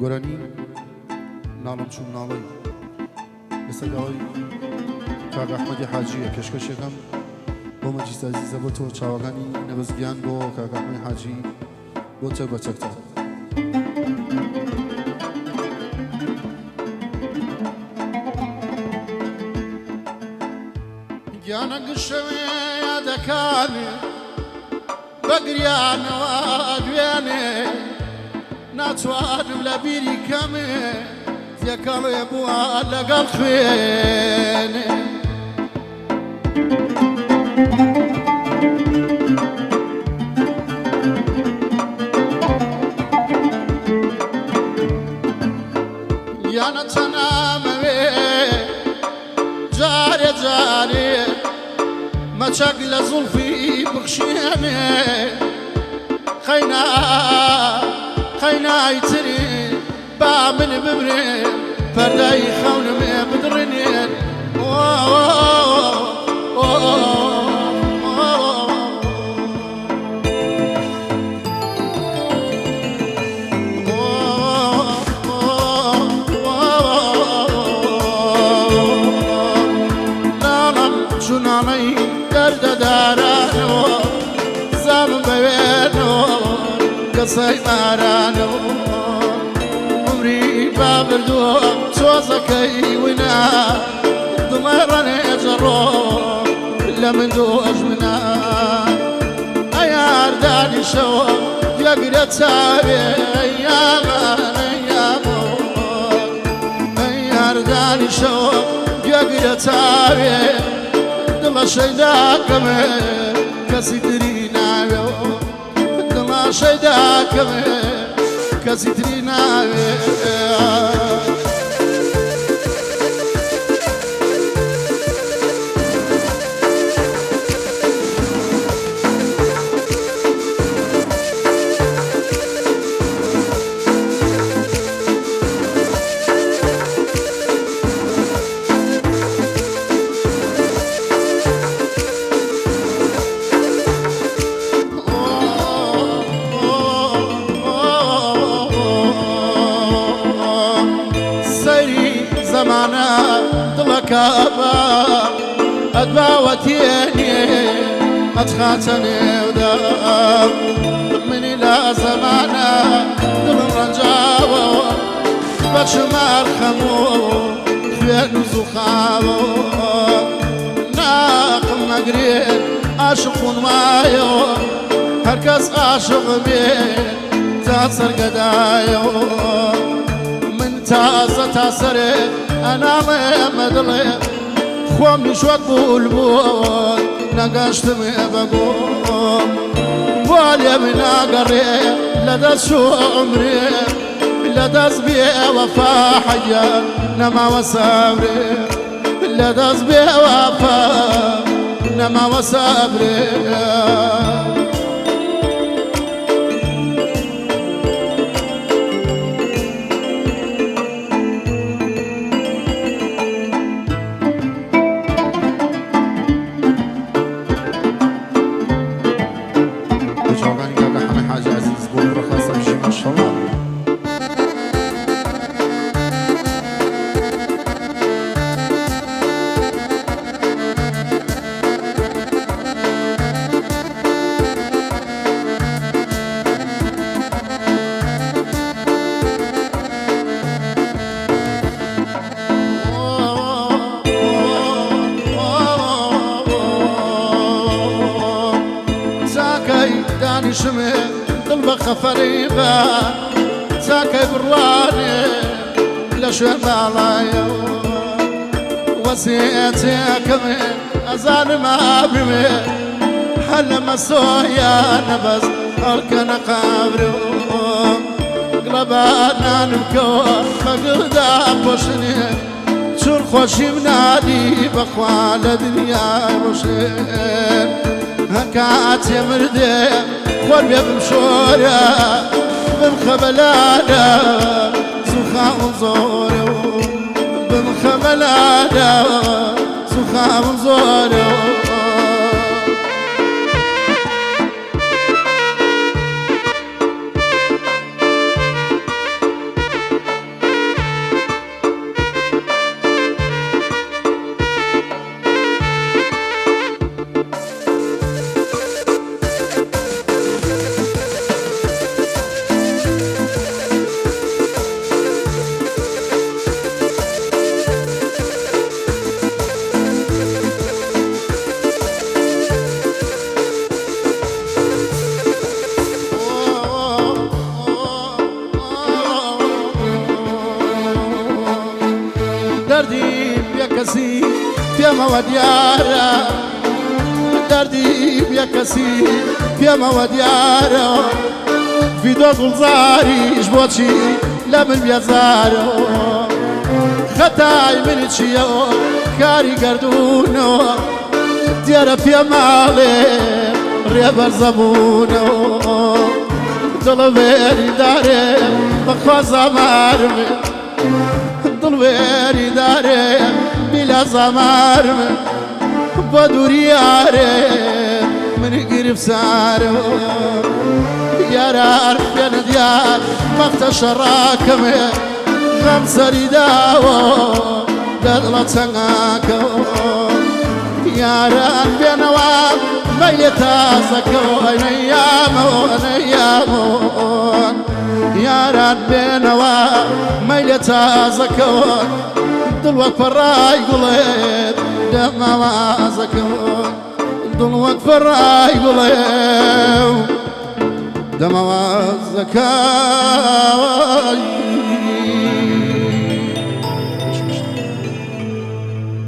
گۆرانی ناڵم چوم ناڵی لەسەر داوای کاک ئەحمەدی حاجیە کەشکەشێکم بۆ مەجلیس عەزیزە بۆ تۆ چاوەکانی نەبەزگیان بۆ کاک ئەحمەدی حاجی بۆ چەک بە چەکتە گیانە گشەوێ یادەکانێ بەگریانەوە دوێنێ ناتوانم لە بیری کەمێ تێکەڵێ بووە لەگەڵ خوێنێ یانە چەنامەوێ جارێ جارێ مەچەک لە زوڵفی بخشێنێ خەینای تری با من ببرێ پەردای خەونمێ بدڕێنێن لاڵم چوناڵەی دەردەدارانەوە زامم بەوێنەوە کەسەی مارانەوە عمری با بردووە تۆزەکەی وینا دڵێڕەنێ جەڕۆ لە من دۆژمنە ئەیار دانیشەوە یەگرە چاوێ ئەیار دانیشەوە یەگرە چاوێ دڵە شەیداکەمێ کەسی تری ناوێەوە دڵە شەیداکەمێ کەسی تری ناوێ زمانە دڵەکە بە ئەدباوەتێنێ ئەتخاتە نێودا منی لە زەمانە دڵم ڕەنجاوەوە بە شمار خەموو خوێن و زوخاوەوە ناقم نەگرێت عاشقون وایەوە هەرکەس عاشق بێت تا سەرگەدایەوە تازە تا سەرێ ئەناڵێ مەدڵێ خۆم نیشوەت بولبوون نەگەشتمێ بەگۆم بۆ لێ من ناگەڕێ لە دەست شو عمرێ لە دەست بێ وەفا حەیە نەماوە سەبرێ لە دەست بێ وەفا نەماوە سەبرێ دانیشمێ دڵ بە خەفەریبە چاکەی بڕوانێ لە شوێن باڵایەوە وەسیەتێکەمێ ئەزانم ئابرمێ هەر لە مەسۆیە نەبەس هەڵکەنە قابرم گڵەبانانم کەوە بەگڵدا پۆشنێ چون خۆشیم نادی بەخوا لە دنیای ڕۆژێن هەکاتێ مردێ خۆر بێ بمشۆرە بمخەبەلانە زوخاوم زۆرە بمخەبەلانە زوخاوم زۆرە دردیم یک کسی پیامەوە دیارە دردیم یک کسی پیامەوە دیارە ڤیدۆ گوڵزاریش بۆچی لە من بێزارە خەتای منی چییەوە کاری گردوونەوە دیارە پێماڵێ ڕێبەر زەبوونەوە دڵەوێری دارێ بەخوا زامارمێ دڵوێری دارێ بیلا زامارمێ بۆ دووریارێ منی گرفتارەوە یاران پێنە دیار وەختە شەڕاکەمێ غەم سەری داوە دەڵە چەنگاکەوە یاران بێنەوە مەیلە تازەکەوە نەیامەوە نەیامەوە یاران بێنەوە مەیلە تازەکەوە دڵ وەک پەڕای گوڵێت دەمەوازەکەوە دڵ وەک پەڕای گوڵێ دەمەوازەکەوە